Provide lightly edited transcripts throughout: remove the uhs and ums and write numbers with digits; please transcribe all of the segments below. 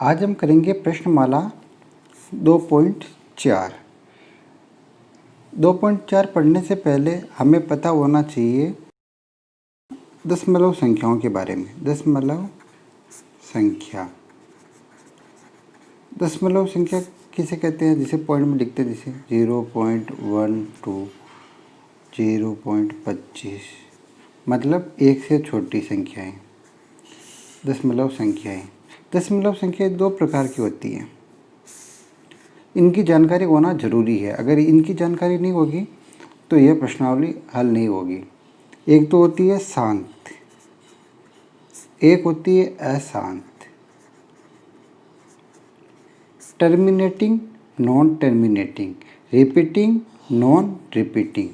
आज हम करेंगे प्रश्नमाला 2.4। 2.4 पढ़ने से पहले हमें पता होना चाहिए दशमलव संख्याओं के बारे में। दशमलव संख्या किसे कहते हैं? जिसे पॉइंट में लिखते हैं, जैसे 0.12, 0.25, मतलब एक से छोटी संख्याएं दशमलव संख्याएं। दशमलव संख्याएं दो प्रकार की होती हैं। इनकी जानकारी होना जरूरी है। अगर इनकी जानकारी नहीं होगी तो यह प्रश्नावली हल नहीं होगी। एक तो होती है शांत, एक होती है अशांत। Terminating, non terminating, repeating, non repeating.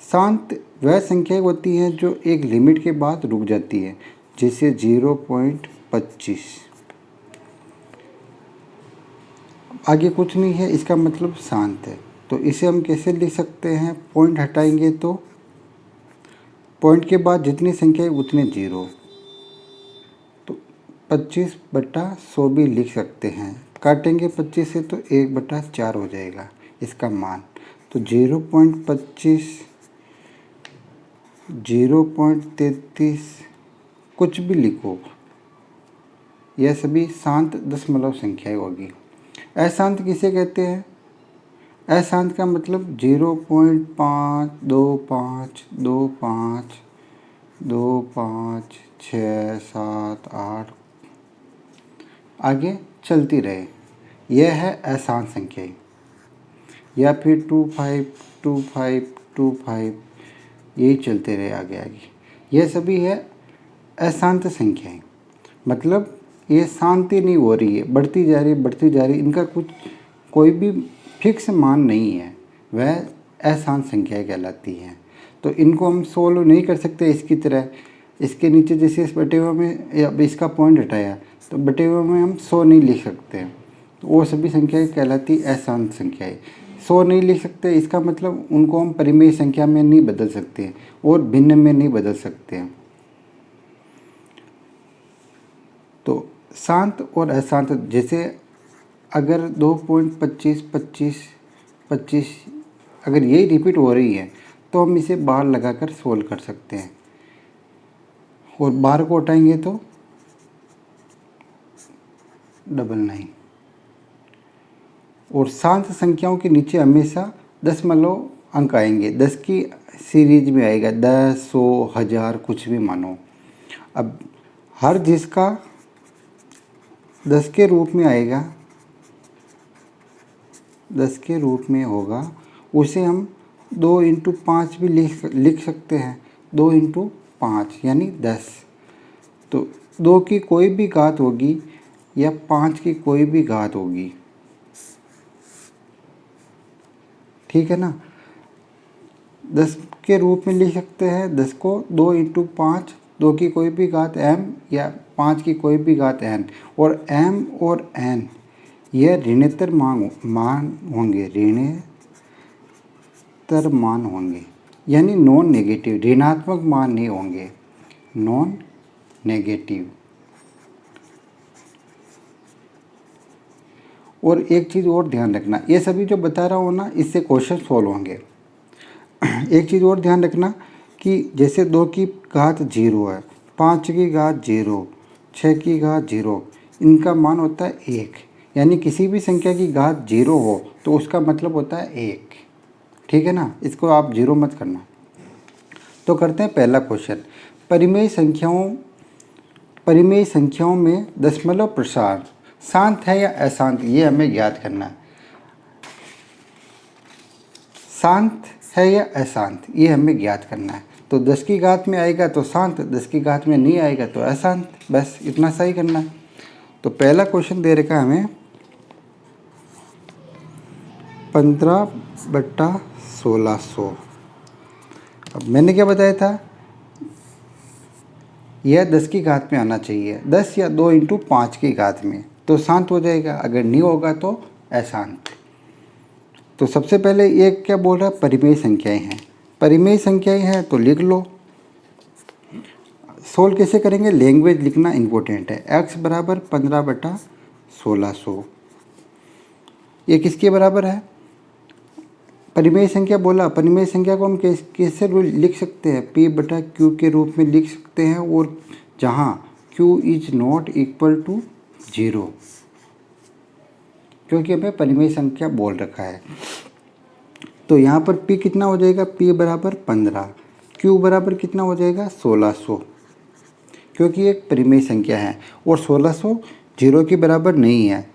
शांत वह संख्याएं होती हैं जो एक लिमिट के बाद रुक जाती है, जैसे 0.25। आगे कुछ नहीं है, इसका मतलब शांत है। तो इसे हम कैसे लिख सकते हैं? पॉइंट हटाएंगे तो पॉइंट के बाद जितनी संख्या है उतने जीरो, तो 25/100 भी लिख सकते हैं। काटेंगे 25 से तो 1/4 हो जाएगा इसका मान। तो 0.25, 0.33 कुछ भी लिखो, यह सभी शांत दशमलव संख्याएं होगी। अशांत किसे कहते हैं? अशांत का मतलब 0.5, 25, 25, 25, 6, 7, 8 आगे चलती रहे, यह है अशांत संख्याएं। या फिर 25, 25, 25 यही चलते रहे आगे आगे, यह सभी है अशांत संख्याएं। मतलब ये शांति नहीं हो रही है, बढ़ती जा रही है। इनका कोई भी फिक्स मान नहीं है, वह अशांत संख्याएं कहलाती हैं। तो इनको हम सोल्व नहीं कर सकते इसकी तरह। इसके नीचे जैसे इस बटे हुए में अब इसका पॉइंट हटाया तो बटे हुए में हम 100 नहीं लिख सकते। तो वो सभी संख्याएं कहलाती अशांत संख्याएं। 100 नहीं लिख सकते, इसका मतलब उनको हम परिमेय संख्या में नहीं बदल सकते और भिन्न में नहीं बदल सकते। तो शांत और अशांत, जैसे अगर 2.25, 25, 25 अगर यही रिपीट हो रही है तो हम इसे बाहर लगाकर सोल्व कर सकते हैं, और बाहर को उठाएंगे तो 99। और शांत संख्याओं के नीचे हमेशा दशमलव अंक आएंगे। 10 की सीरीज में आएगा, 10, 100, 1000 कुछ भी मानो। अब हर जिसका 10 के रूप में आएगा, 10 के रूप में होगा, उसे हम 2 × 5 भी लिख सकते हैं। 2 × 5 यानी 10। तो 2 की कोई भी घात होगी या 5 की कोई भी घात होगी, ठीक है ना। 10 के रूप में लिख सकते हैं 10 को 2 × 5, 2 की कोई भी घात m या 5 की कोई भी घात n। और m और n यह ऋणोत्तर मान होंगे, ऋणोत्तर मान होंगे, यानी नॉन नेगेटिव, ऋणात्मक मान नहीं होंगे, नॉन नेगेटिव। और एक चीज़ और ध्यान रखना, ये सभी जो बता रहा हूँ ना, इससे क्वेश्चन सॉल्व होंगे। एक चीज़ और ध्यान रखना कि जैसे 2 की घात 0 है, 5 की घात 0, 6 की घात 0, इनका मान होता है 1। यानी किसी भी संख्या की घात 0 हो तो उसका मतलब होता है 1, ठीक है ना। इसको आप 0 मत करना। तो करते हैं पहला क्वेश्चन। परिमेय संख्याओं में दशमलव प्रसार शांत है या अशांत, ये हमें ज्ञात करना है। शांत है या अशांत, ये हमें ज्ञात करना है। तो 10 की घात में आएगा तो शांत, 10 की घात में नहीं आएगा तो अशांत, बस इतना सही करना है। तो पहला क्वेश्चन दे रखा है हमें 15/1600। अब मैंने क्या बताया था, यह 10 की घात में आना चाहिए, 10 या 2 × 5 की घात में, तो शांत हो जाएगा। अगर नहीं होगा तो अशांत। तो सबसे पहले ये क्या बोल रहा है? परिमेय संख्याएं हैं। परिमेय संख्याएं हैं तो लिख लो। सोल्व कैसे करेंगे? लैंग्वेज लिखना इम्पोर्टेंट है। x = 15/16 1600। ये किसके बराबर है? परिमेय संख्या बोला। परिमेय संख्या को हम कैसे लिख सकते हैं? P बटा Q के रूप में लिख सकते हैं, और जहाँ Q is not equal to 0, क्योंकि हमें परिमेय संख्या बोल रखा है। तो यहाँ पर P कितना हो जाएगा? P बराबर 15, Q बराबर कितना हो जाएगा? 1600, क्योंकि एक परिमेय संख्या है और 1600 0 के बराबर नहीं है।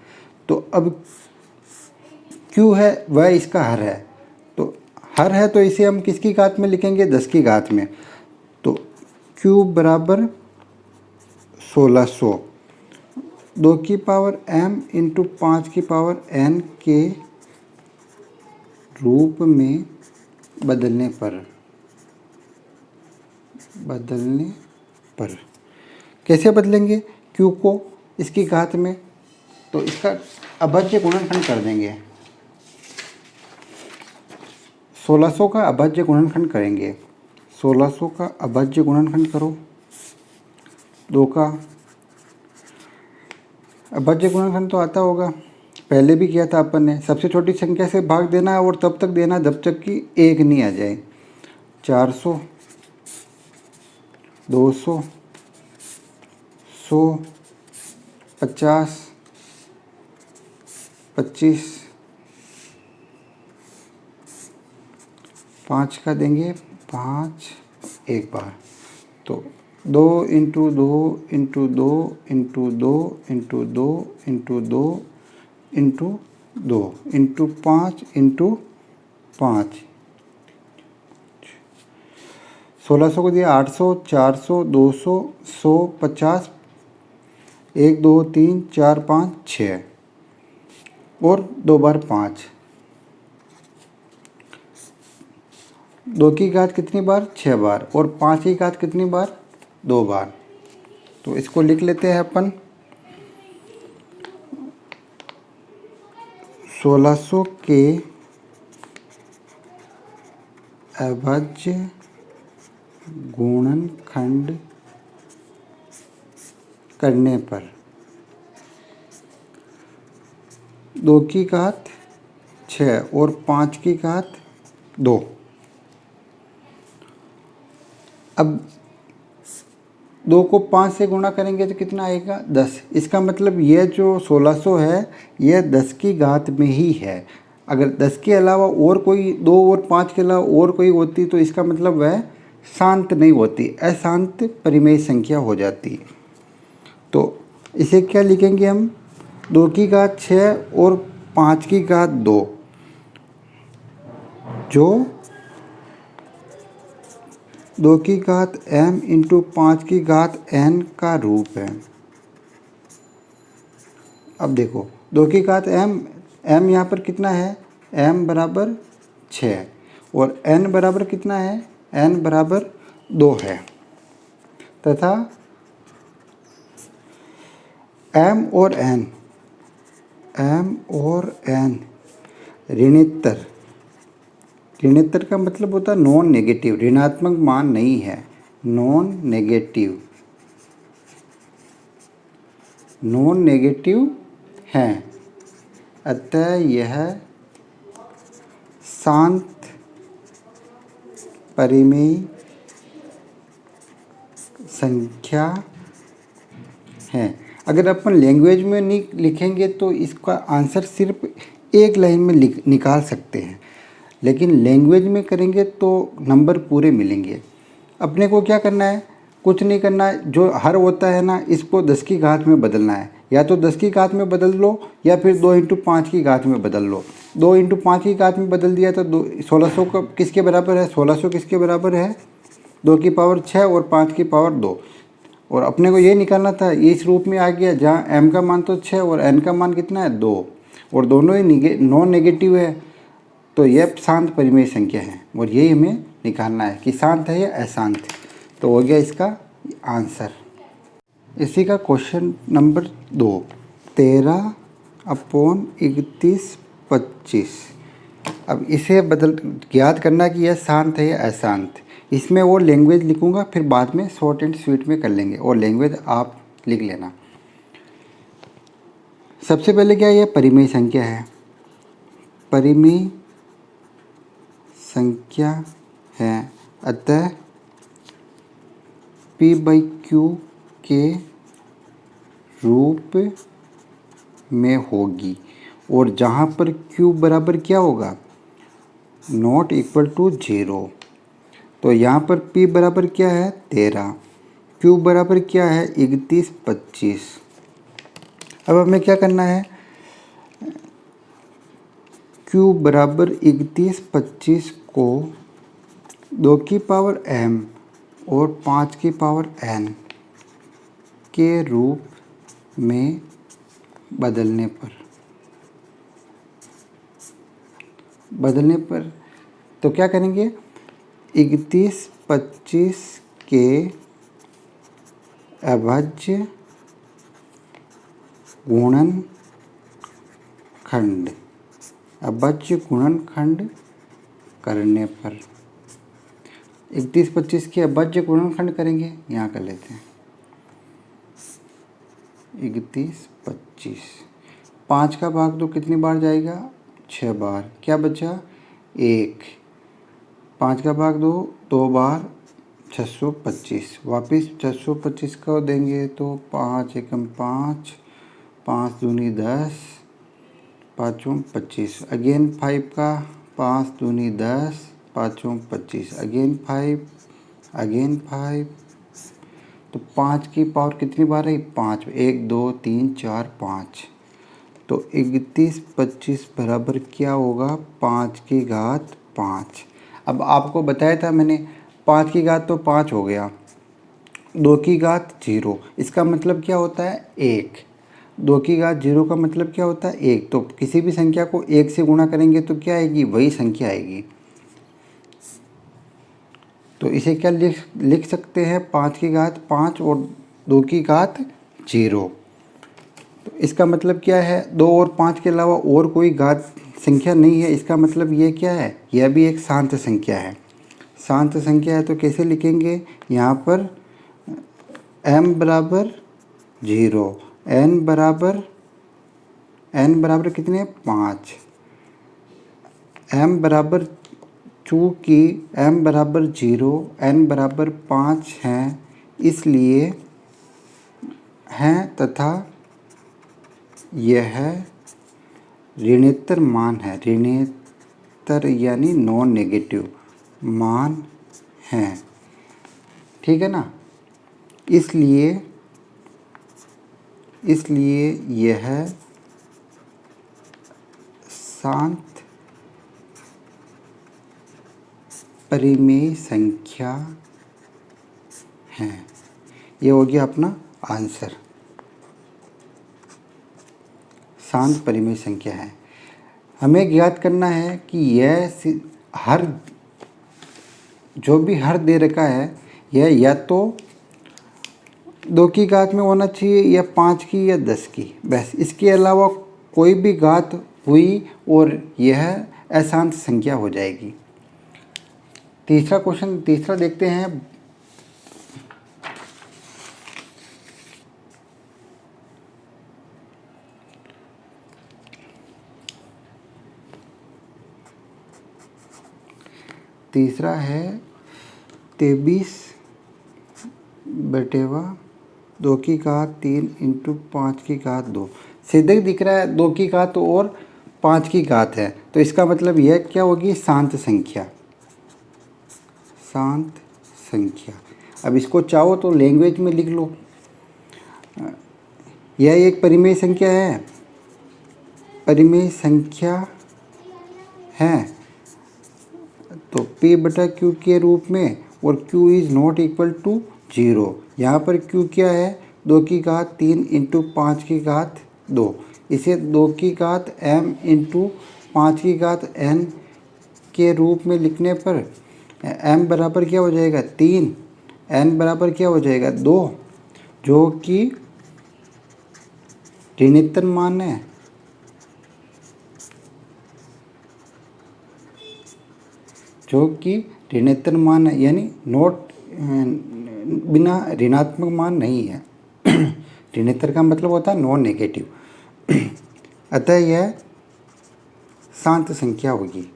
तो अब Q है वह इसका हर है, तो हर है तो इसे हम किसकी घात में लिखेंगे? 10 की घात में। तो Q बराबर 1600 2 की पावर m इंटू 5 की पावर n के रूप में बदलने पर कैसे बदलेंगे? Q को इसकी घात में, तो इसका अभाज्य गुणनखंड कर देंगे। 1600 का अभाज्य गुणनखंड करेंगे। 1600 का अभाज्य गुणनखंड करो। 2 का अभाज्य गुणनखंड तो आता होगा, पहले भी किया था अपन ने। सबसे छोटी संख्या से भाग देना है और तब तक देना जब तक कि 1 नहीं आ जाए। 400, 200, 100, 50, 25, 5 का देंगे 5 एक बार। तो 2 into 2 into 2 into 2 into 2 into 2 into 2 into 5 into 5। 1600 को दिया 800, 400, 200, 100, 50, 1 2 3 4 5 6 और 2 बार 5। 2 की घात कितनी बार? 6 बार। और 5 की घात कितनी बार? 2 बार। तो इसको लिख लेते हैं अपन। 1600 के अभाज्य गुणनखंड करने पर 2 की घात 6 और 5 की घात 2। अब 2 को 5 से गुणा करेंगे तो कितना आएगा? 10। इसका मतलब यह जो 1600 है यह 10 की घात में ही है। अगर 10 के अलावा और कोई 2 और 5 के अलावा और कोई होती तो इसका मतलब वह शांत नहीं होती, अशांत परिमेय संख्या हो जाती। तो इसे क्या लिखेंगे हम? 2 की घात 6 और 5 की घात 2, जो 2 की घात m इंटू 5 की घात n का रूप है। अब देखो 2 की घात m यहाँ पर कितना है? m बराबर 6 और n बराबर कितना है? n बराबर 2 है, तथा m और n ऋणोत्तर। ऋणोत्तर का मतलब होता है नॉन नेगेटिव, ऋणात्मक मान नहीं है, नॉन नेगेटिव है। अतः यह शांत परिमेय संख्या है। अगर अपन लैंग्वेज में नहीं लिखेंगे तो इसका आंसर सिर्फ एक लाइन में निकाल सकते हैं, लेकिन लैंग्वेज में करेंगे तो नंबर पूरे मिलेंगे। अपने को क्या करना है? कुछ नहीं करना है। जो हर होता है ना, इसको 10 की घात में बदलना है। या तो 10 की घात में बदल लो या फिर 2 इंटू 5 की घात में बदल लो। 2 इंटू 5 की घात में बदल दिया तो 1600 का किसके बराबर है? 1600 किसके बराबर है? 2 की पावर 6 और 5 की पावर 2। और अपने को ये निकालना था, ये इस रूप में आ गया जहाँ m का मान तो 6 और n का मान कितना है? 2, और दोनों ही नॉन नेगेटिव है। तो यह शांत परिमेय संख्या है और यही हमें निकालना है कि शांत है या अशांत। तो हो गया इसका आंसर। इसी का क्वेश्चन नंबर 2, 13/31/25। अब इसे ज्ञात करना कि यह शांत है या अशांत। इसमें वो लैंग्वेज लिखूंगा, फिर बाद में शॉर्ट एंड स्वीट में कर लेंगे, और लैंग्वेज आप लिख लेना। सबसे पहले क्या है, यह परिमेय संख्या है, परिमेय संख्या है, अतः p/q के रूप में होगी। और जहाँ पर q बराबर क्या होगा, नॉट इक्वल टू 0, तो यहाँ पर p बराबर क्या है 13, q बराबर क्या है 31, 25। अब हमें क्या करना है, q बराबर 31, 25 को 2 की पावर m और 5 की पावर n के रूप में बदलने पर तो क्या करेंगे, 31, 25 के अभाज्य गुणनखंड करने पर, 31, 25 के अभाज्य गुणनखंड करेंगे, यहाँ कर लेते हैं 31, 25, 5 का भाग 2 कितनी बार जाएगा, 6 बार, क्या बचा 1, 5 का भाग 2 2 बार, 625, वापस 625 को देंगे तो 5 एकम 5, 5 दूनी 10, 5 25, अगेन 5 का 5 दूनी 10, 5 25, अगेन 5, अगेन 5, तो 5 की पावर कितनी बार है 5, 1 2 3 4 5, तो 31, 25 बराबर क्या होगा 5 की घात 5। अब आपको बताया था मैंने 5 की घात तो 5 हो गया, 2 की घात 0, इसका मतलब क्या होता है 1, 2 की घात 0 का मतलब क्या होता है 1, तो किसी भी संख्या को 1 से गुणा करेंगे तो क्या आएगी, वही संख्या आएगी। तो इसे क्या लिख सकते हैं, 5 की घात 5 और 2 की घात 0। तो इसका मतलब क्या है, 2 और 5 के अलावा और कोई घात संख्या नहीं है, इसका मतलब ये क्या है, यह भी एक शांत संख्या है। शांत संख्या है तो कैसे लिखेंगे, यहाँ पर m बराबर 0, n बराबर कितने 5, m बराबर, चूँकि m बराबर 0, n बराबर 5 हैं, इसलिए हैं तथा यह ऋणोत्तर मान है, ऋणोत्तर यानी नॉन नेगेटिव मान है, ठीक है ना। इसलिए यह शांत परिमेय संख्या है। ये हो गया अपना आंसर, शांत परिमेय संख्या है। हमें ज्ञात करना है कि यह हर जो भी हर दे रखा है यह या तो 2 की घात में होना चाहिए या 5 की या 10 की, बस इसके अलावा कोई भी घात हुई और यह अशांत संख्या हो जाएगी। तीसरा क्वेश्चन, तीसरा देखते हैं। तीसरा है 23/2 की घात 3 इंटू 5 की घात 2, सीधे दिख रहा है 2 की घात और 5 की घात है, तो इसका मतलब यह क्या होगी, शांत संख्या, शांत संख्या। अब इसको चाहो तो लैंग्वेज में लिख लो, यह एक परिमेय संख्या है, परिमेय संख्या है तो p/q के रूप में, और q is not equal to 0, यहाँ पर q क्या है 2 की घात 3 इंटू 5 की घात 2, इसे 2 की घात m इंटू 5 की घात n के रूप में लिखने पर m बराबर क्या हो जाएगा 3, n बराबर क्या हो जाएगा 2, जो कि ऋणोत्तर मान है, जो कि ऋणोत्तर मान है, यानी नोट बिना ऋणात्मक मान नहीं है। ऋणोत्तर का मतलब होता है नॉन नेगेटिव, अतः यह शांत संख्या होगी।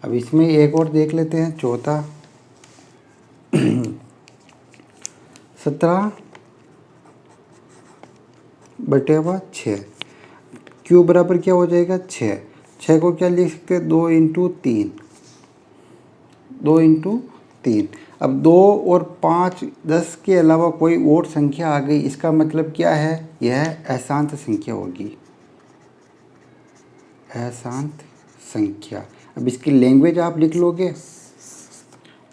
अब इसमें एक और देख लेते हैं, चौथा। 17/6। क्यू बराबर क्या हो जाएगा, 6। 6 को क्या लिख सकते हैं, 2 इंटू 3, 2 इंटू 3। अब 2 और 5 10 के अलावा कोई और संख्या आ गई, इसका मतलब क्या है, यह अशांत संख्या होगी, अशांत संख्या। अब इसकी लैंग्वेज आप लिख लोगे।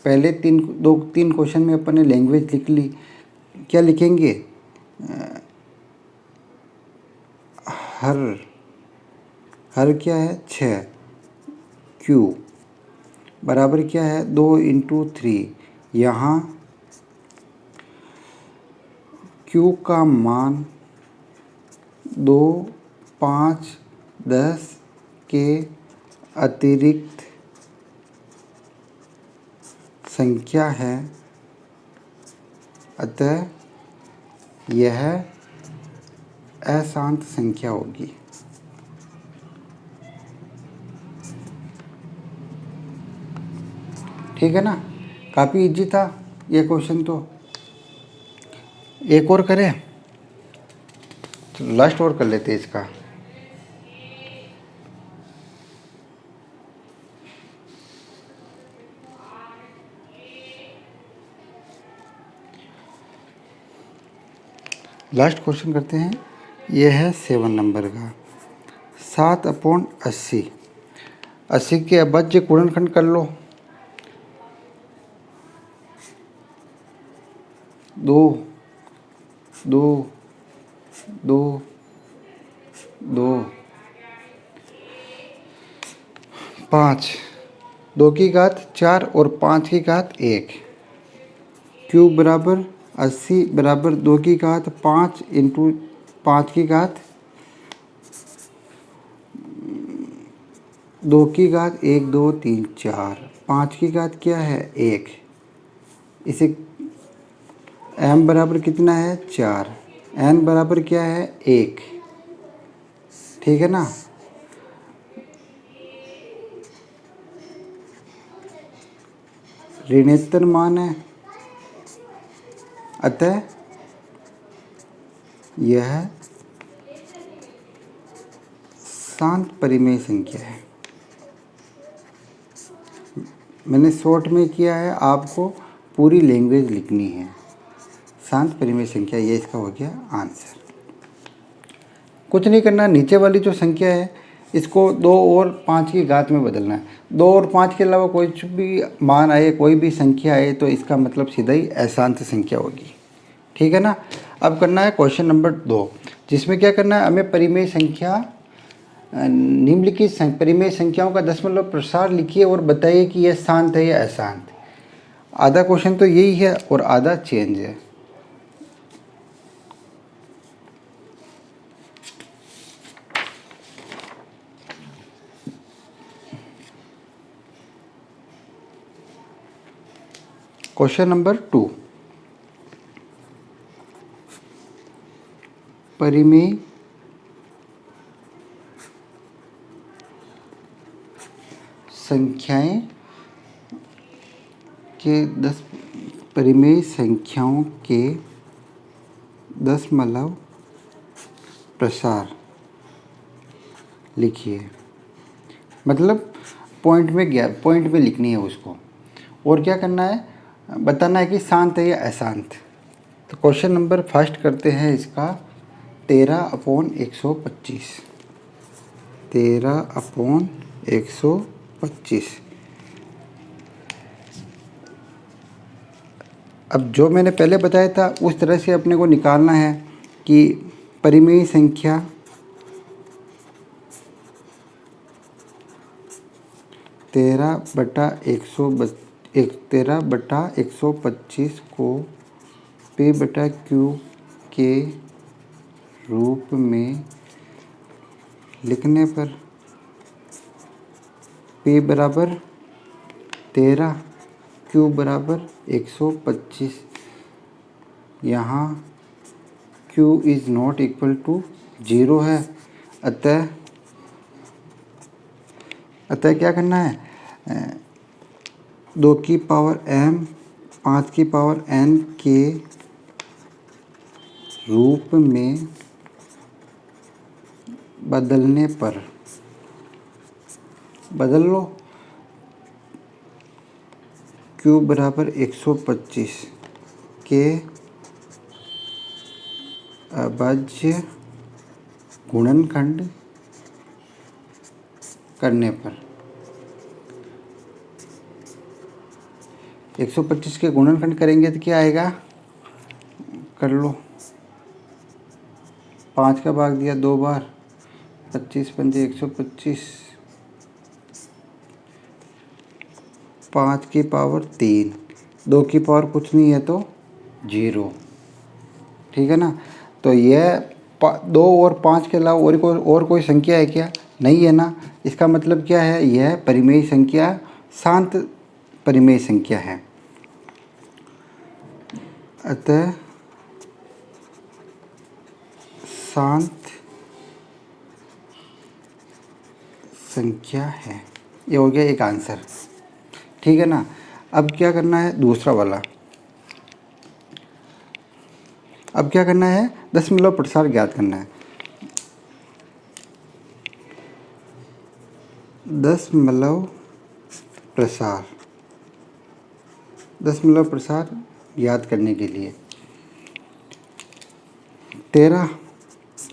पहले 3 क्वेश्चन में अपन ने लैंग्वेज लिख ली। क्या लिखेंगे, हर क्या है, 6। क्यू बराबर क्या है, 2 इंटू 3। यहाँ क्यू का मान 2, 5, 10 के अतिरिक्त संख्या है, अतः यह अशांत संख्या होगी। ठीक है ना, काफ़ी इजी था ये क्वेश्चन। तो एक और करें, तो लास्ट और कर लेते हैं इसका। लास्ट क्वेश्चन करते हैं, ये है 7 नंबर का। 7/80। 80 के अभाज्य गुणनखंड कर लो। 2 2 2 2 5, 2 की घात 4 और 5 की घात 1। क्यूब बराबर 80 बराबर 2 की घात 5 इंटू 5 की घात 2 की घात 1 2 3 4। 5 की घात क्या है, 1। इसे m बराबर कितना है, 4। n बराबर क्या है, 1। ठीक है ना। ऋणात्मक मान है, अतः यह शांत परिमेय संख्या है। मैंने शॉर्ट में किया है, आपको पूरी लैंग्वेज लिखनी है। शांत परिमेय संख्या, ये इसका हो गया आंसर। कुछ नहीं करना, नीचे वाली जो संख्या है इसको 2 और 5 की घात में बदलना है। 2 और 5 के अलावा कोई भी मान आए, कोई भी संख्या आए, तो इसका मतलब सीधा ही अशांत संख्या होगी। ठीक है ना। अब करना है क्वेश्चन नंबर 2, जिसमें क्या करना है, हमें परिमेय संख्या, निम्नलिखित परिमेय संख्याओं का दशमलव प्रसार लिखिए और बताइए कि यह शांत है या अशांत। आधा क्वेश्चन तो यही है और आधा चेंज है। क्वेश्चन नंबर 2, परिमेय संख्याएं के परिमेय संख्याओं के दशमलव प्रसार लिखिए। मतलब पॉइंट में लिखनी है उसको, और क्या करना है, बताना है कि शांत है या अशांत। तो क्वेश्चन नंबर फर्स्ट करते हैं इसका, 13/125। 13/125। अब जो मैंने पहले बताया था उस तरह से अपने को निकालना है कि परिमेय संख्या 13/125 को P/Q के रूप में लिखने पर P बराबर 13 q बराबर 125। यहाँ q is not equal to 0 है। अतः क्या करना है, 2 की पावर m 5 की पावर n के रूप में बदलने पर, बदल लो, q बराबर 125 के अभाज्य गुणनखंड करने पर, 125 के गुणनखंड करेंगे तो क्या आएगा, कर लो, 5 का भाग दिया 2 बार, 25 पंजे 125, 5 की पावर 3, 2 की पावर कुछ नहीं है तो 0, ठीक है ना। तो यह 2 और 5 के अलावा और कोई संख्या है क्या, नहीं है ना। इसका मतलब क्या है, यह परिमेय संख्या शांत परिमेय संख्या है। अतः शांत संख्या है, ये हो गया एक आंसर, ठीक है ना। अब क्या करना है, दूसरा वाला, अब क्या करना है, दशमलव प्रसार ज्ञात करना है। दशमलव प्रसार याद करने के लिए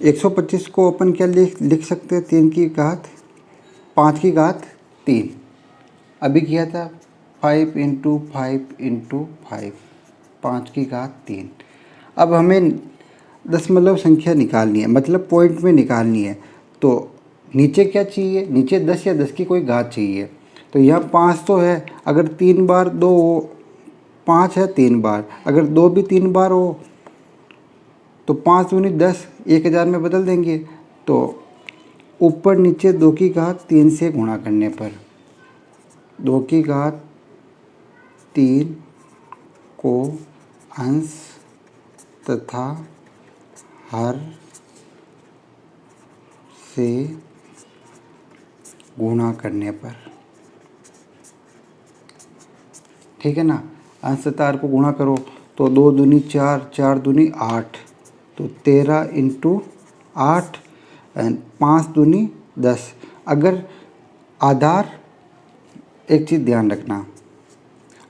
125 को अपन क्या लिख सकते हैं, 3 की घात 5 की घात 3, अभी किया था 5 इंटू 5 इंटू 5, 5 की घात 3। अब हमें दशमलव संख्या निकालनी है, मतलब पॉइंट में निकालनी है। तो नीचे क्या चाहिए, नीचे 10 या 10 की कोई घात चाहिए। तो यहाँ 5 तो है, अगर 3 बार 2 हो, 5 है 3 बार, अगर 2 भी 3 बार हो तो 5 दूनी 10, 1000 में बदल देंगे। तो ऊपर नीचे 2 की घात 3 से गुणा करने पर, 2 की घात 3 को अंश तथा हर से गुणा करने पर, ठीक है ना। अंश तथा हर को गुणा करो तो 2 दूनी 4, 4 दूनी 8, तो 13 इंटू 8 एंड 5 दूनी 10। अगर आधार, एक चीज़ ध्यान रखना,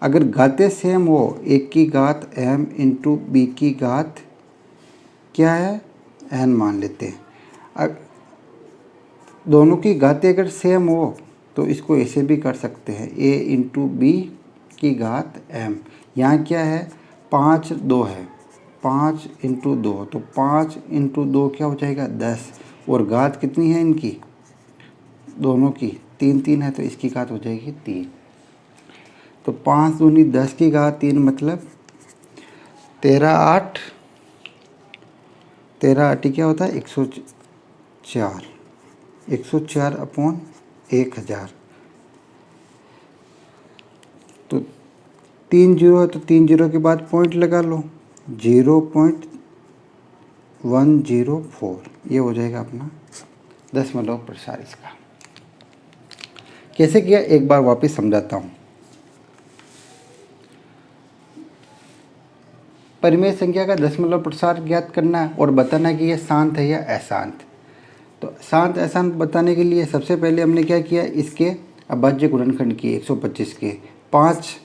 अगर घातें सेम हो, 1 की घात m इंटू बी की घात क्या है, n मान लेते हैं। दोनों की घातें अगर सेम हो तो इसको ऐसे भी कर सकते हैं, a इंटू बी की घात m। यहाँ क्या है, 5 2 है, 5 इंटू 2, तो 5 इंटू 2 क्या हो जाएगा 10, और घात कितनी है इनकी, दोनों की 3 3 है, तो इसकी घात हो जाएगी 3। तो 5 दूनी 10 की घात 3, मतलब 13 8, 13 8 क्या होता है 104, 104 अपॉन 1000। तो 3 जीरो है, तो 3 जीरो के बाद पॉइंट लगा लो, 0.104, ये हो जाएगा अपना दशमलव प्रसार। इसका कैसे किया, एक बार वापस समझाता हूँ। परिमेय संख्या का दशमलव प्रसार ज्ञात करना है और बताना है कि यह शांत है या अशांत। तो शांत अशांत बताने के लिए सबसे पहले हमने क्या किया, इसके अभाज्य गुणनखंड किए 125 के, 5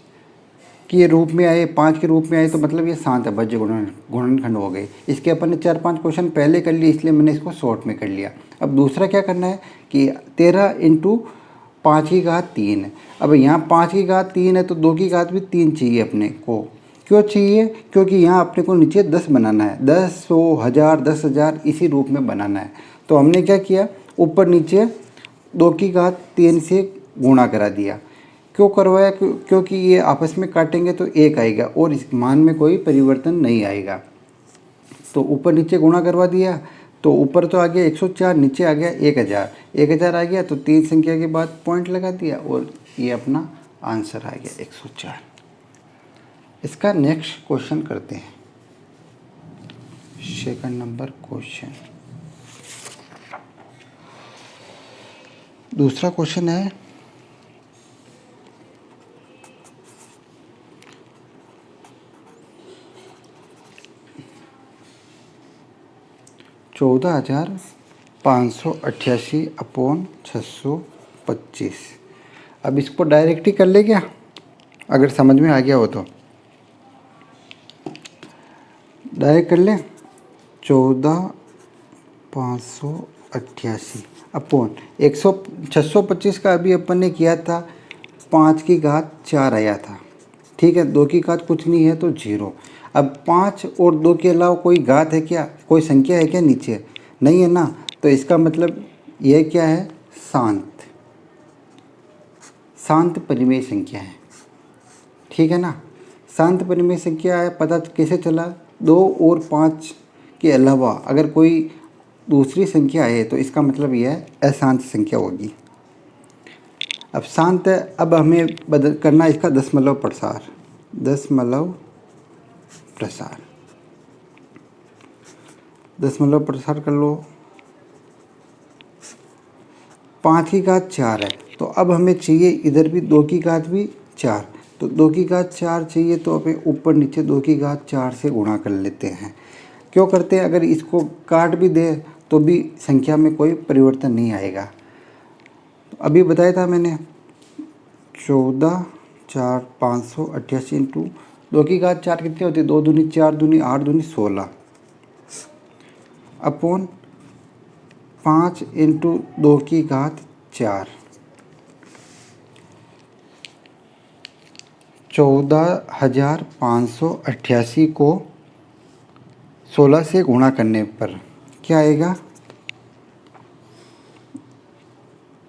के रूप में आए, 5 के रूप में आए, तो मतलब ये शांत अभाज्य गुणनखंड हो गए। इसके अपन ने 4-5 क्वेश्चन पहले कर लिए, इसलिए मैंने इसको शॉर्ट में कर लिया। अब दूसरा क्या करना है कि 13 इंटू 5 की घात 3 है। अब यहाँ 5 की घात 3 है तो 2 की घात भी 3 चाहिए अपने को। क्यों चाहिए, क्योंकि यहाँ अपने को नीचे 10 बनाना है, 10 100 1000 10,000 इसी रूप में बनाना है। तो हमने क्या किया, ऊपर नीचे 2 की घात 3 से गुणा करा दिया। क्यों करवाया, क्योंकि ये आपस में काटेंगे तो 1 आएगा और इस मान में कोई परिवर्तन नहीं आएगा। तो ऊपर नीचे गुणा करवा दिया, तो ऊपर तो आ गया 104, नीचे आ गया 1000, 1000 आ गया तो 3 संख्या के बाद पॉइंट लगा दिया और ये अपना आंसर आ गया 104। इसका नेक्स्ट क्वेश्चन करते हैं। सेकंड नंबर क्वेश्चन, दूसरा क्वेश्चन है 14,588 अपॉन 625। अब इसको डायरेक्ट ही कर ले क्या, अगर समझ में आ गया हो तो डायरेक्ट कर लें। 14,588 अपॉन 625 का अभी अपन ने किया था 5 की घात 4 आया था, ठीक है। 2 की घात कुछ नहीं है तो 0। अब 5 और 2 के अलावा कोई घात है क्या, कोई संख्या है क्या नीचे, नहीं है ना। तो इसका मतलब यह क्या है, शांत परिमेय संख्या है, ठीक है ना। शांत परिमेय संख्या है, पता कैसे चला, 2 और 5 के अलावा अगर कोई दूसरी संख्या है तो इसका मतलब यह अशांत संख्या होगी। अब शांत है, अब हमें बदल करना इसका दशमलव प्रसार, दशमलव प्रसार कर लो। 5 की घात 4 है, तो अब हमें चाहिए इधर भी 2 की घात भी 4, तो 2 की घात 4 चाहिए, तो हमें ऊपर नीचे 2 की घात 4 से गुणा कर लेते हैं। क्यों करते हैं, अगर इसको काट भी दे तो भी संख्या में कोई परिवर्तन नहीं आएगा। तो अभी बताया था मैंने 14,588 इंटू 2 की घात 4 कितनी होती है, 2 दूनी 4 दूनी 8 दूनी 16 अपॉन 5 इंटू 2 की घात 4, 14,588 को 16 से गुणा करने पर क्या आएगा,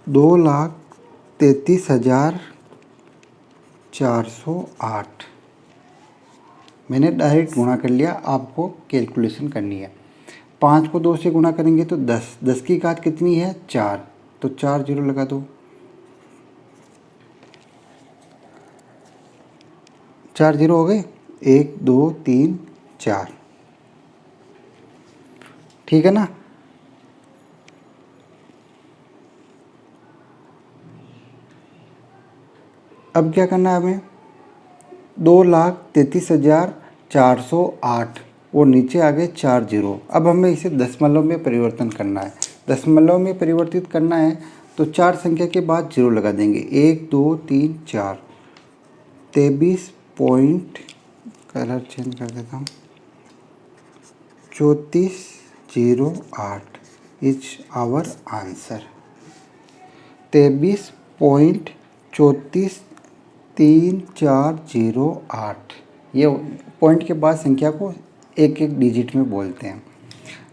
2,33,408। मैंने डायरेक्ट गुणा कर लिया, आपको कैलकुलेशन करनी है। 5 को 2 से गुणा करेंगे तो 10, 10 की घात कितनी है 4, तो 4 जीरो लगा दो, 4 जीरो हो गए, 1 2 3 4, ठीक है ना। अब क्या करना है हमें, 2,33,408 और नीचे आ गए 4 जीरो। अब हमें इसे दशमलव में परिवर्तन करना है, दशमलव में परिवर्तित करना है तो 4 संख्या के बाद जीरो लगा देंगे, 1 2 3 4, 23 पॉइंट, कलर चेंज कर देता हूँ, 3408 इज आवर आंसर। 23.3408, ये पॉइंट के बाद संख्या को एक एक डिजिट में बोलते हैं।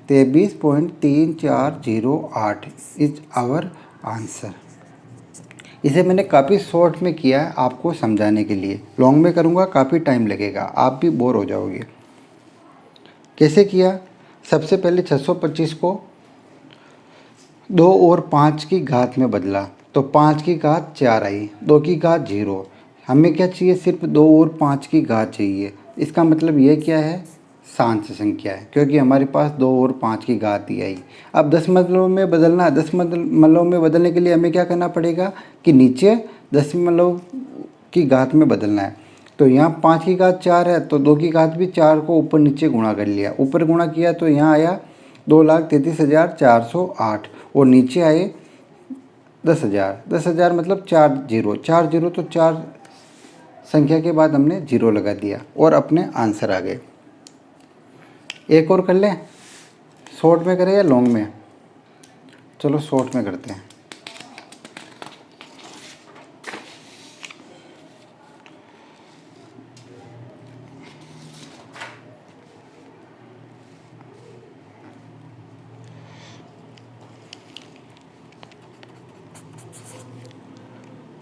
23.3408 इज आवर आंसर। इसे मैंने काफ़ी शॉर्ट में किया है आपको समझाने के लिए, लॉन्ग में करूँगा काफ़ी टाइम लगेगा, आप भी बोर हो जाओगे। कैसे किया, सबसे पहले 625 को 2 और 5 की घात में बदला तो 5 की घात 4 आई, 2 की घात 0। हमें क्या चाहिए, सिर्फ 2 और 5 की घात चाहिए। इसका मतलब ये क्या है, शांत संख्या है, क्योंकि हमारे पास 2 और 5 की घात ही आई। अब दशमलव में बदलना है, दशमलव में बदलने के लिए हमें क्या करना पड़ेगा कि नीचे दशमलव की घात में बदलना है। तो यहाँ 5 की घात 4 है तो 2 की घात भी 4 को ऊपर नीचे गुणा कर लिया, ऊपर गुणा किया तो यहाँ आया 2,33,408 और नीचे आए 10,000। 10,000 मतलब 4 जीरो, 4 जीरो तो 4 संख्या के बाद हमने जीरो लगा दिया और अपने आंसर आ गए। एक और कर लें, शॉर्ट में करें या लॉन्ग में, चलो शॉर्ट में करते हैं।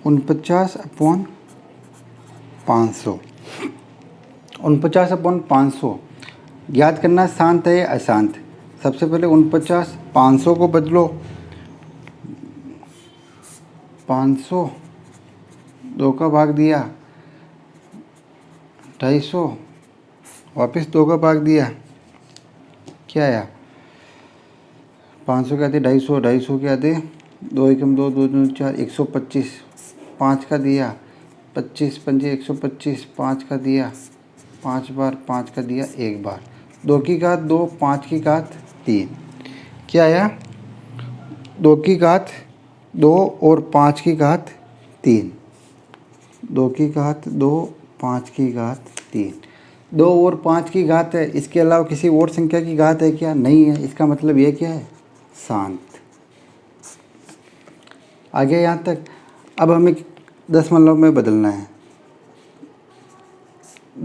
उनपचास अपॉन 500, 49 अपॉन 500 याद करना, शांत है या अशांत। सबसे पहले 49 500 को बदलो, 500 2 का भाग दिया 250 वापस 2 का भाग दिया, क्या आया? 500 क्या थे? 250, 250 क्या थे? 2 एकम 2, 2 दूनी 4, 125। 5 का दिया, 25 पंजे 125, 5 का दिया 5 बार, 5 का दिया 1 बार, 2 की घात 2, 5 की घात 3, क्या आया? 2 की घात 2 और 5 की घात 3, 2 की घात 2, 5 की घात 3, 2 और 5 की घात है, इसके अलावा किसी और संख्या की घात है क्या? नहीं है। इसका मतलब ये क्या है? शांत। आगे यहाँ तक। अब हमें दशमलव में बदलना है,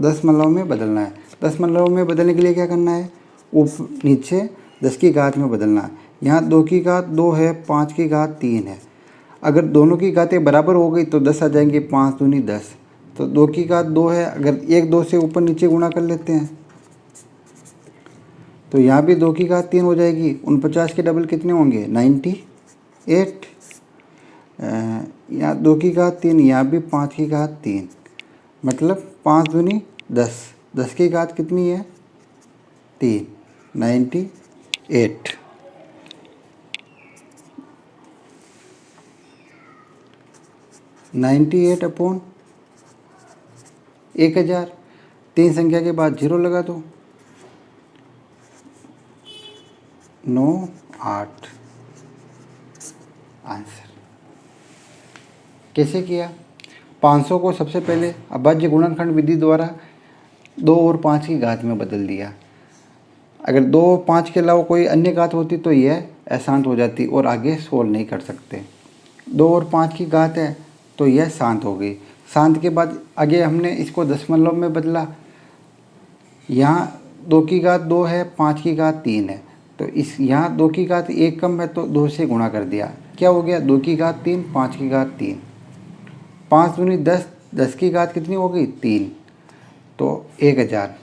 दशमलव में बदलना है। दशमलव में बदलने के लिए क्या करना है? नीचे 10 की घात में बदलना है। यहाँ 2 की घात 2 है, 5 की घात 3 है। अगर दोनों की घातें बराबर हो गई तो 10 आ जाएंगे, 5 दूनी 10। तो 2 की घात 2 है, अगर 1 2 से ऊपर नीचे गुणा कर लेते हैं तो यहाँ भी 2 की घात 3 हो जाएगी। 49 के डबल कितने होंगे? 98। यहाँ 2 की घात 3, यहाँ भी 5 की घात 3, मतलब 5 दूनी 10, 10 की घात कितनी है? 3, 98। 98 अपॉन 1000। 3 संख्या के बाद 0 लगा दो, 9 8। आंसर कैसे किया? 500 को सबसे पहले अभाज्य गुणनखंड विधि द्वारा 2 और 5 की घात में बदल दिया। अगर 2 और 5 के अलावा कोई अन्य घात होती तो यह अशांत हो जाती और आगे सोल्व नहीं कर सकते। 2 और 5 की घात है तो यह शांत हो गई। शांत के बाद आगे हमने इसको दशमलव में बदला। यहाँ 2 की घात 2 है, 5 की घात 3 है, तो इस यहाँ 2 की घात 1 कम है तो 2 से गुणा कर दिया। क्या हो गया? 2 की घात 3, 5 की घात 3, 5 दूनी 10, 10 की घात कितनी हो गई? 3, तो 1000।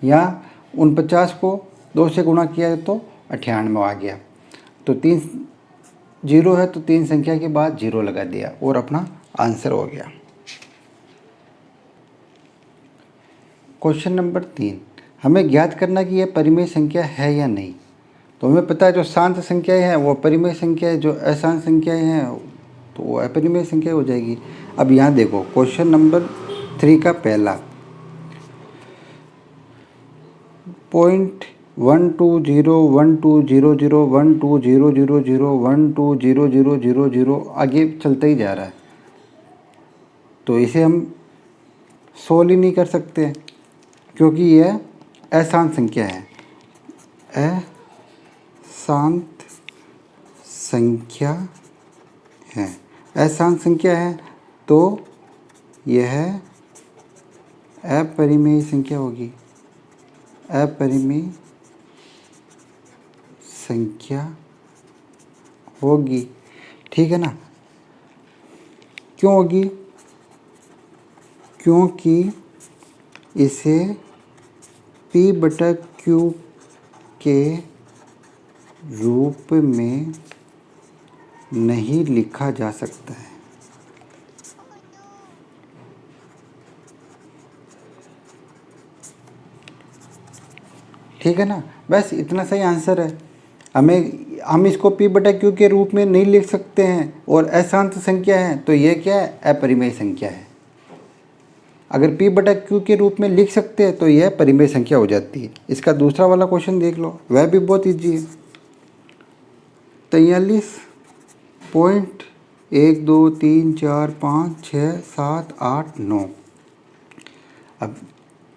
यहाँ 49 को 2 से गुणा किया तो 98 आ गया। तो 3 0 है तो 3 संख्या के बाद 0 लगा दिया और अपना आंसर हो गया। क्वेश्चन नंबर 3, हमें ज्ञात करना कि यह परिमेय संख्या है या नहीं। तो हमें पता है जो शांत संख्याएं हैं वो परिमेय संख्या है, जो अशांत संख्याएं हैं तो वो अपरिमेय संख्या हो जाएगी। अब यहाँ देखो क्वेश्चन नंबर 3 का पहला 0.120120012000120000 आगे चलता ही जा रहा है, तो इसे हम सोल्व ही नहीं कर सकते क्योंकि यह अशांत संख्या है। अशांत संख्या है, अशांत संख्या है तो यह अपरिमेय संख्या होगी, अपरिमेय संख्या होगी। ठीक है ना? क्यों होगी? क्योंकि इसे P/Q के रूप में नहीं लिखा जा सकता है। ठीक है ना? बस इतना सही आंसर है। हम इसको P/Q के रूप में नहीं लिख सकते हैं और अशांत संख्या है तो ये क्या है? अपरिमेय संख्या है। अगर P/Q के रूप में लिख सकते हैं तो यह परिमेय संख्या हो जाती है। इसका दूसरा वाला क्वेश्चन देख लो, वह भी बहुत ईजी है। 43.12345678 9। अब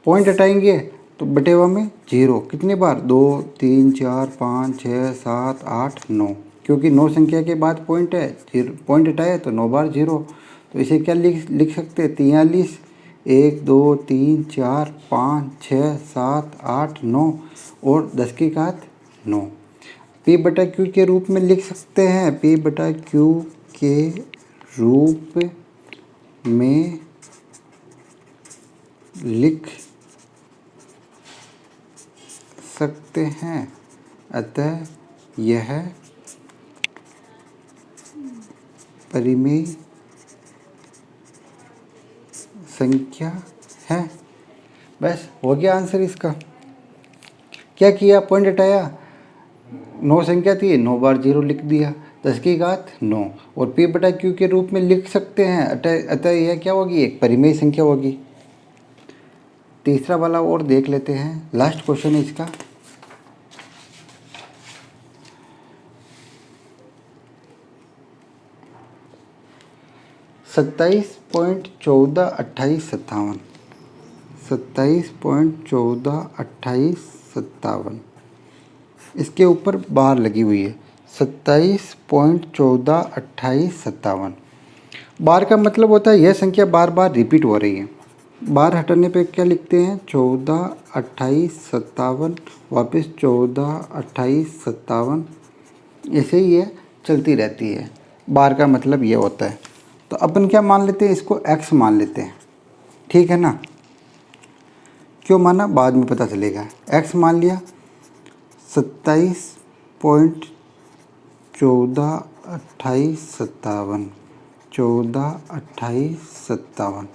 पॉइंट हटाएंगे तो बटेवा में 0 कितने बार? 2 3 4 5 6 7 8 9, क्योंकि 9 संख्या के बाद पॉइंट है, पॉइंट हटाया तो 9 बार 0। तो इसे क्या लिख सकते हैं? 43 1 2 3 4 5 6 7 8 9 और 10 की घात 9। P/Q के रूप में लिख सकते हैं, P/Q के रूप में लिख सकते हैं, अतः यह परिमेय संख्या है। बस हो गया आंसर इसका। क्या किया, पॉइंट हटाया, 9 संख्या थी, 9 बार 0 लिख दिया, 10 की घात 9, और p बटा q के रूप में लिख सकते हैं। अतः यह क्या होगी, एक परिमेय संख्या होगी। तीसरा वाला और देख लेते हैं, लास्ट क्वेश्चन है इसका। सत्ताईस पॉइंट 27 इसके ऊपर बार लगी हुई है। 27.142857 बार का मतलब होता है यह संख्या बार बार रिपीट हो रही है। बार हटाने पे क्या लिखते हैं, 14, 28, 57, वापस 14, 28, 57, ऐसे ही ये चलती रहती है। बार का मतलब ये होता है। तो अपन क्या मान लेते हैं, इसको x मान लेते हैं, ठीक है ना। क्यों माना बाद में पता चलेगा। x मान लिया, 27.142857, 142857,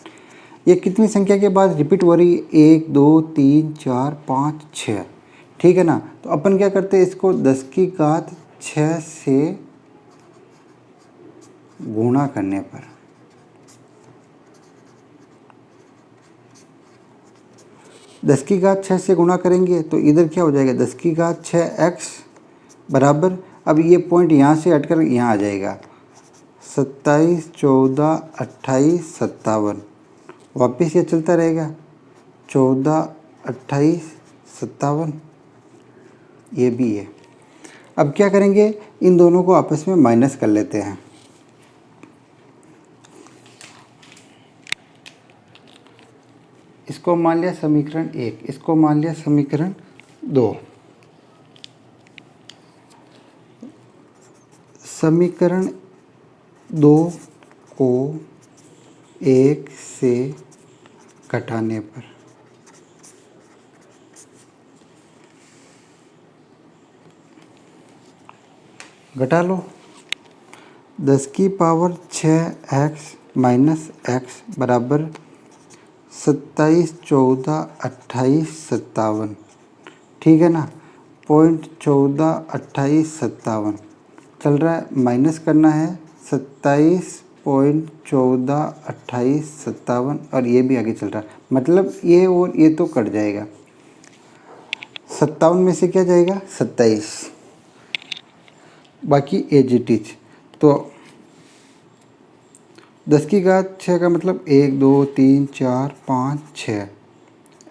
ये कितनी संख्या के बाद रिपीट हो रही है, 1 2 3 4 5 6, ठीक है ना। तो अपन क्या करते हैं, इसको 10 की घात 6 से गुणा करने पर, दस की घात 6 से गुणा करेंगे तो इधर क्या हो जाएगा, 10 की घात 6x बराबर, अब ये पॉइंट यहाँ से हटकर यहाँ आ जाएगा, 27, 14, 28, 57, वापस ये चलता रहेगा, 14, 28, 57, ये भी है। अब क्या करेंगे, इन दोनों को आपस में माइनस कर लेते हैं। इसको मान लिया समीकरण 1, इसको मान लिया समीकरण 2। समीकरण 2 को 1 से घटाने पर घटा लो, 10 की पावर 6x माइनस x बराबर 27, 14, 28, 57, ठीक है ना। 0.142857 चल रहा है, माइनस करना है 27.142857, और ये भी आगे चल रहा है, मतलब ये और ये तो कट जाएगा। 57 में से क्या जाएगा, 27, बाकी एज इट इज। तो 10 की घात 6 का मतलब 1 2 3 4 5 6,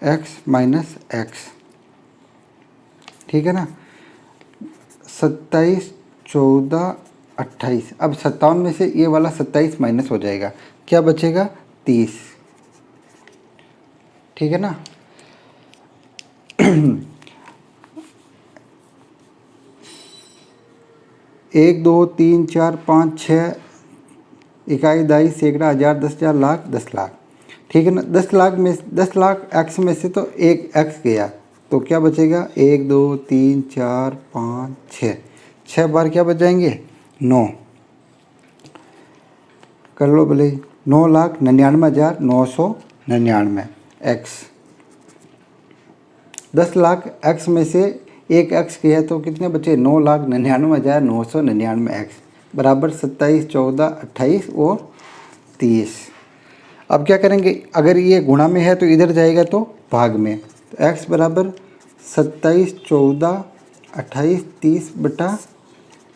x माइनस एक्स, ठीक है ना। 27, 14, 28, अब 57 में से ये वाला 27 माइनस हो जाएगा, क्या बचेगा, 30, ठीक है ना। 1 2 3 4 5 6, इकाई दाई सैकड़ा हज़ार 10,000 लाख 10 लाख, ठीक है ना। 10 लाख में 10 लाख एक्स में से तो एक एक्स गया, तो क्या बचेगा, 1 2 3 4 5 6, 6 बार क्या बच जाएंगे, 9, कर लो भले, 9,99,999 एक्स। 10 लाख एक्स में से एक एक्स गया तो कितने बचे, 9,99,999 एक्स बराबर 27, 14, 28 और 30। अब क्या करेंगे, अगर ये गुणा में है तो इधर जाएगा तो भाग में, तो x बराबर 27, 14, 28, 30 बटा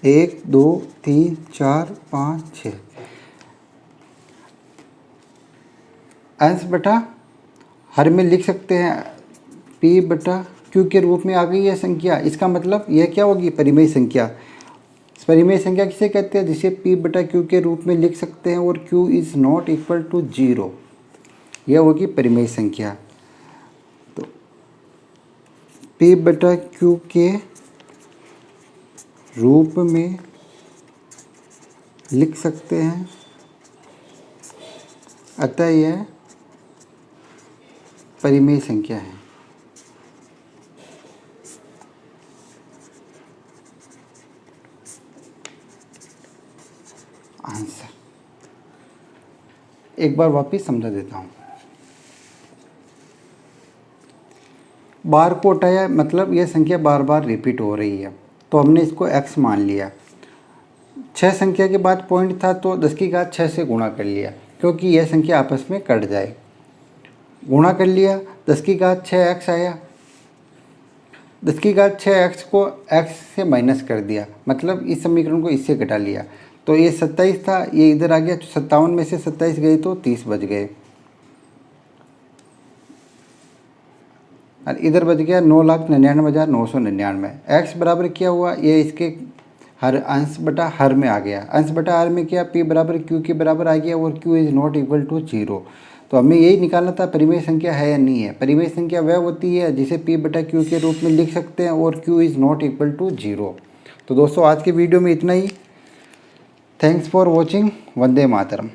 1 2 3 4 5 6, अंश बटा हर में लिख सकते हैं, p बटा q के रूप में आ गई है संख्या। इसका मतलब यह क्या होगी, परिमेय संख्या। परिमेय संख्या किसे कहते हैं, जिसे p बटा q के रूप में लिख सकते हैं और q is not equal to 0, यह होगी परिमेय संख्या। तो p बटा q के रूप में लिख सकते हैं, अतः यह परिमेय संख्या है। आंसर एक बार वापिस समझा देता हूँ। बार को हटाया, मतलब यह संख्या बार बार रिपीट हो रही है, तो हमने इसको x मान लिया। 6 संख्या के बाद पॉइंट था तो 10 की घात 6 से गुणा कर लिया, क्योंकि यह संख्या आपस में कट जाए। गुणा कर लिया, 10 की घात 6x आया। 10 की घात 6x को x से माइनस कर दिया, मतलब इस समीकरण को इससे घटा लिया, तो ये 27 था, ये इधर आ गया। 57 में से 27 गए तो 30 बच गए, और इधर बच गया 9,99,999। x बराबर क्या हुआ, ये इसके हर अंश बटा हर में आ गया। अंश बटा हर में क्या, p बराबर q के बराबर आ गया, और q is not equal to 0। तो हमें यही निकालना था परिमेय संख्या है या नहीं है। परिमेय संख्या वह होती है जिसे p बटा q के रूप में लिख सकते हैं, और q is not equal to 0। तो दोस्तों आज के वीडियो में इतना ही। Thanks for watching. वंदे मातरम।